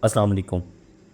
अस्सलाम वालेकुम।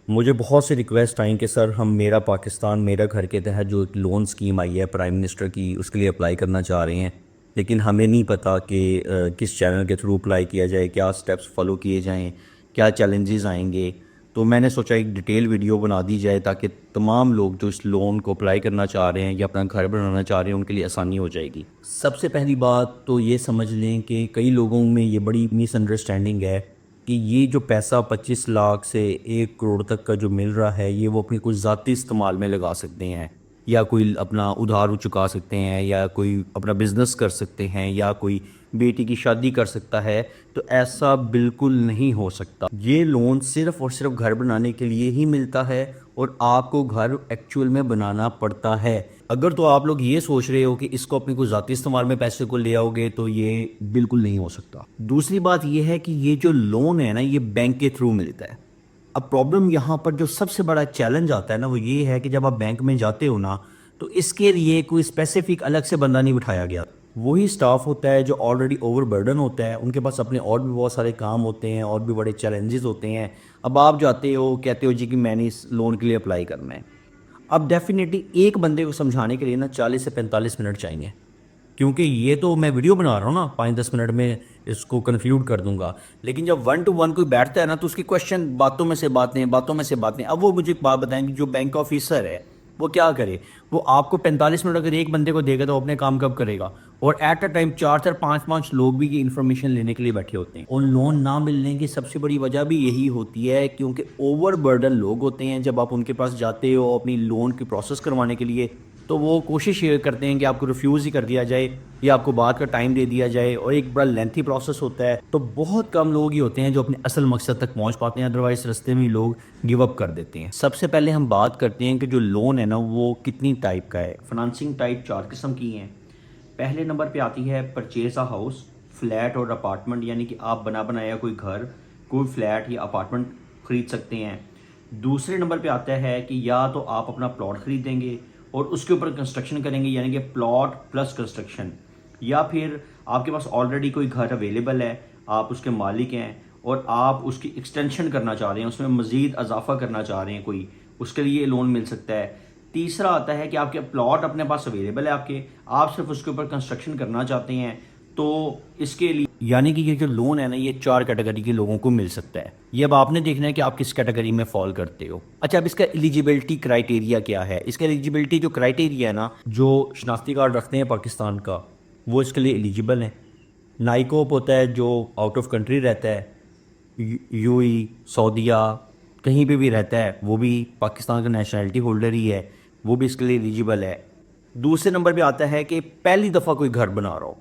मुझे बहुत से रिक्वेस्ट आई कि सर हम मेरा पाकिस्तान मेरा घर के तहत जो एक लोन स्कीम आई है प्राइम मिनिस्टर की उसके लिए अप्लाई करना चाह रहे हैं, लेकिन हमें नहीं पता कि किस चैनल के थ्रू अप्लाई किया जाए, क्या स्टेप्स फॉलो किए जाएं, क्या चैलेंजेस आएंगे। तो मैंने सोचा एक डिटेल वीडियो बना दी जाए ताकि तमाम लोग जो इस लोन को अप्लाई करना चाह रहे हैं या अपना घर बनाना चाह रहे हैं उनके लिए आसानी हो जाएगी। सबसे पहली बात तो ये समझ लें कि कई लोगों में ये बड़ी मिसअंडरस्टैंडिंग है कि ये जो पैसा 25 लाख से 1 करोड़ तक का जो मिल रहा है ये वो अपनी कुछ ज़ाती इस्तेमाल में लगा सकते हैं, या कोई अपना उधार चुका सकते हैं, या कोई अपना बिजनेस कर सकते हैं, या कोई बेटी की शादी कर सकता है। तो ऐसा बिल्कुल नहीं हो सकता। ये लोन सिर्फ़ और सिर्फ घर बनाने के लिए ही मिलता है और आपको घर एक्चुअल में बनाना पड़ता है। अगर तो आप लोग ये सोच रहे हो कि इसको अपने कुछ ज़ाती इस्तेमाल में पैसे को ले आओगे तो ये बिल्कुल नहीं हो सकता। दूसरी बात ये है कि ये जो लोन है ना ये बैंक के थ्रू मिलता है। अब प्रॉब्लम यहाँ पर जो सबसे बड़ा चैलेंज आता है ना वो ये है कि जब आप बैंक में जाते हो ना तो इसके लिए कोई स्पेसिफिक अलग से बंदा नहीं बिठाया गया। वही स्टाफ होता है जो ऑलरेडी ओवरबर्डन होता है, उनके पास अपने और भी बहुत सारे काम होते हैं और भी बड़े चैलेंजेस होते हैं। अब आप जाते हो कहते हो जी कि मैंने इस लोन के लिए अप्लाई करना है। अब डेफिनेटली एक बंदे को समझाने के लिए ना 40 से 45 मिनट चाहिए, क्योंकि ये तो मैं वीडियो बना रहा हूँ ना 5-10 मिनट में इसको कंक्लूड कर दूंगा। लेकिन जब 1 to 1 कोई बैठता है ना तो उसकी क्वेश्चन बातों में से बातें, बातों में से बातें। अब वो मुझे एक बात बताएंगे, जो बैंक ऑफिसर है वो क्या करे? वो आपको 45 मिनट अगर एक बंदे को देगा तो वो अपने काम कब करेगा? और एट अ टाइम 4-4 5-5 लोग भी ये इन्फॉर्मेशन लेने के लिए बैठे होते हैं। और लोन ना मिलने की सबसे बड़ी वजह भी यही होती है क्योंकि ओवरबर्डन लोग होते हैं। जब आप उनके पास जाते हो अपनी लोन की प्रोसेस करवाने के लिए तो वो कोशिश ये करते हैं कि आपको रिफ्यूज़ ही कर दिया जाए या आपको बाद का टाइम दे दिया जाए, और एक बड़ा लेंथी प्रोसेस होता है। तो बहुत कम लोग ही होते हैं जो अपने असल मकसद तक पहुंच पाते हैं, अदरवाइज रास्ते में ही लोग गिव अप कर देते हैं। सबसे पहले हम बात करते हैं कि जो लोन है ना वो कितनी टाइप का है। फाइनेंसिंग टाइप 4 किस्म की हैं। पहले नंबर पे आती है परचेज अ हाउस, फ्लैट और अपार्टमेंट, यानी कि आप बना बनाया कोई घर, कोई फ्लैट या अपार्टमेंट खरीद सकते हैं। दूसरे नंबर पे आता है कि या तो आप अपना प्लॉट खरीदेंगे और उसके ऊपर कंस्ट्रक्शन करेंगे, यानी कि प्लॉट प्लस कंस्ट्रक्शन, या फिर आपके पास ऑलरेडी कोई घर अवेलेबल है, आप उसके मालिक हैं और आप उसकी एक्सटेंशन करना चाह रहे हैं, उसमें मज़ीद इजाफा करना चाह रहे हैं कोई, उसके लिए लोन मिल सकता है। तीसरा आता है कि आपके प्लॉट अपने पास अवेलेबल है आपके, आप सिर्फ उसके ऊपर कंस्ट्रक्शन करना चाहते हैं, तो इसके लिए यानी कि ये जो लोन है ना ये 4 कैटेगरी के लोगों को मिल सकता है। ये अब आपने देखना है कि आप किस कैटेगरी में फॉल करते हो। अच्छा, अब इसका एलिजिबिलिटी क्राइटेरिया क्या है? इसका एलिजिबिलिटी जो क्राइटेरिया है ना, जो शनाख्ती कार्ड रखते हैं पाकिस्तान का वो इसके लिए एलिजिबल हैं। नाइकोप होता है जो आउट ऑफ कंट्री रहता है, यूई, सऊदीया, कहीं पे भी रहता है, वो भी पाकिस्तान का नेशनलिटी होल्डर ही है, वो भी इसके लिए एलिजिबल है। दूसरे नंबर पे आता है कि पहली दफ़ा कोई घर बना रहा हो।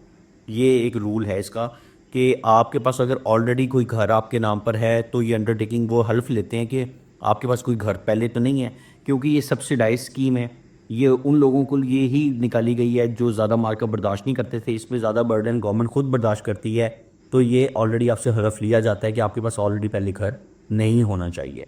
ये एक रूल है इसका कि आपके पास अगर ऑलरेडी कोई घर आपके नाम पर है तो ये अंडरटेकिंग वो हल्फ लेते हैं कि आपके पास कोई घर पहले तो नहीं है, क्योंकि ये सब्सिडाइज स्कीम है। ये उन लोगों को लिए ही निकाली गई है जो ज़्यादा मार्केट बर्दाश्त नहीं करते थे। इसमें ज़्यादा बर्डन गवर्नमेंट खुद बर्दाश्त करती है, तो ये ऑलरेडी आपसे हल्फ लिया जाता है कि आपके पास ऑलरेडी पहले घर नहीं होना चाहिए।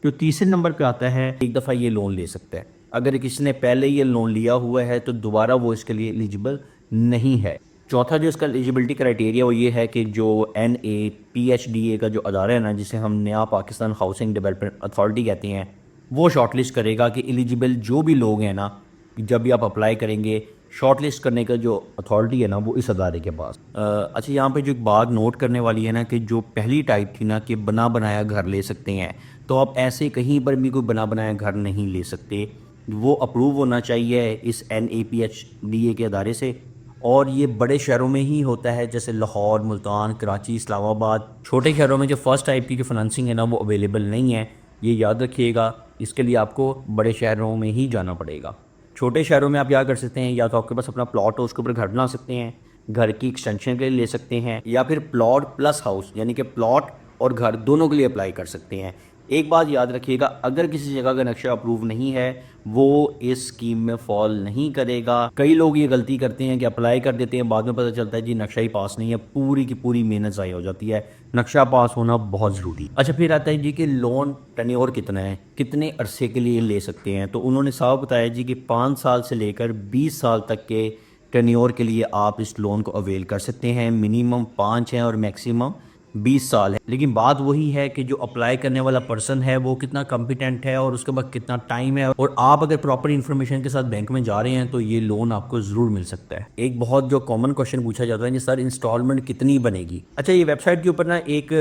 जो तीसरे नंबर पे आता है, एक दफ़ा ये लोन ले सकता है। अगर किसी ने पहले ये लोन लिया हुआ है तो दोबारा वो इसके लिए एलिजिबल नहीं है। चौथा जो इसका एलिजिबिलिटी क्राइटेरिया वो ये है कि जो NAPHDA का जो अदारा है ना, जिसे हम नया पाकिस्तान हाउसिंग डेवलपमेंट अथॉरिटी कहते हैं, वो शॉर्टलिस्ट करेगा कि एलिजिबल जो भी लोग हैं ना, जब भी आप अप्लाई करेंगे शॉर्टलिस्ट करने का जो अथॉरिटी है ना वो इस अदारे के पास। अच्छा, यहाँ पे जो एक बात नोट करने वाली है ना कि जो पहली टाइप थी ना कि बना बनाया घर ले सकते हैं, तो आप ऐसे कहीं पर भी कोई बना बनाया घर नहीं ले सकते। वो अप्रूव होना चाहिए इस NAPHDA के अदारे से, और ये बड़े शहरों में ही होता है जैसे लाहौर, मुल्तान, कराची, इस्लामाबाद। छोटे शहरों में जो फर्स्ट टाइप की जो फाइनेंसिंग है ना वो अवेलेबल नहीं है, ये याद रखिएगा। इसके लिए आपको बड़े शहरों में ही जाना पड़ेगा। छोटे शहरों में आप क्या कर सकते हैं, या तो आपके पास अपना प्लॉट हो उसके ऊपर घर बना सकते हैं, घर की एक्सटेंशन के लिए ले सकते हैं, या फिर प्लॉट प्लस हाउस यानी कि प्लॉट और घर दोनों के लिए अप्लाई कर सकते हैं। एक बात याद रखिएगा, अगर किसी जगह का नक्शा अप्रूव नहीं है वो इस स्कीम में फॉल नहीं करेगा। कई लोग ये गलती करते हैं कि अप्लाई कर देते हैं, बाद में पता चलता है जी नक्शा ही पास नहीं है, पूरी की पूरी मेहनत ज़ाया हो जाती है। नक्शा पास होना बहुत ज़रूरी। अच्छा, फिर आता है जी कि लोन टेन्योर कितना है, कितने अरसे के लिए ले सकते हैं। तो उन्होंने साफ बताया जी कि 5 साल से लेकर 20 साल तक के टेन्योर के लिए आप इस लोन को अवेल कर सकते हैं। मिनिमम 5 है और मैक्सिमम 20 साल है। लेकिन बात वही है कि जो अप्लाई करने वाला पर्सन है वो कितना कॉम्पिटेंट है और उसके बाद कितना टाइम है, और आप अगर प्रॉपर इन्फॉर्मेशन के साथ बैंक में जा रहे हैं तो ये लोन आपको ज़रूर मिल सकता है। एक बहुत जो कॉमन क्वेश्चन पूछा जाता है कि सर इंस्टॉलमेंट कितनी बनेगी। अच्छा, ये वेबसाइट के ऊपर ना एक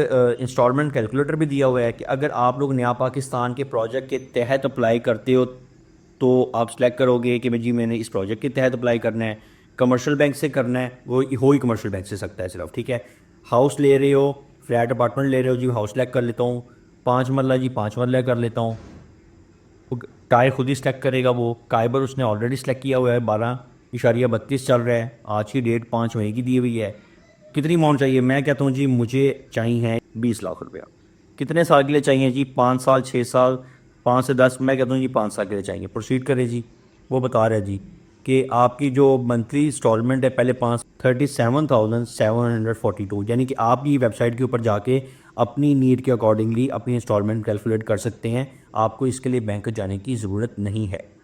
इंस्टॉलमेंट कैलकुलेटर भी दिया हुआ है कि अगर आप लोग नया पाकिस्तान के प्रोजेक्ट के तहत अप्लाई करते हो तो आप सेलेक्ट करोगे कि भाई जी मैंने इस प्रोजेक्ट के तहत अप्लाई करना है, कमर्शियल बैंक से करना है, वो हो ही कमर्शियल बैंक से सकता है सिर्फ, ठीक है। हाउस ले रहे हो, फ्लैट अपार्टमेंट ले रहे हो जी, हाउस सेलेक्ट कर लेता हूँ। 5 मरला जी, 5 मरला कर लेता हूँ। टायर खुद ही सेलेक्ट करेगा, वो काइबर उसने ऑलरेडी सेलेक्ट किया हुआ है, 12.32 चल रहा है, आज की डेट 5 मई की दी हुई है। कितनी अमाउंट चाहिए? मैं कहता हूँ जी मुझे चाहिए 20 लाख रुपया। कितने साल के लिए चाहिए जी? 5 साल, 6 साल, 5 से 10? मैं कहता हूँ जी 5 साल के लिए चाहिए। प्रोसीड करें जी। वो बता रहा है जी कि आपकी जो मंथली इंस्टॉलमेंट है पहले 37,742, यानी कि आप ये वेबसाइट के ऊपर जाके अपनी नीड के अकॉर्डिंगली अपनी इंस्टॉलमेंट कैलकुलेट कर सकते हैं। आपको इसके लिए बैंक जाने की ज़रूरत नहीं है।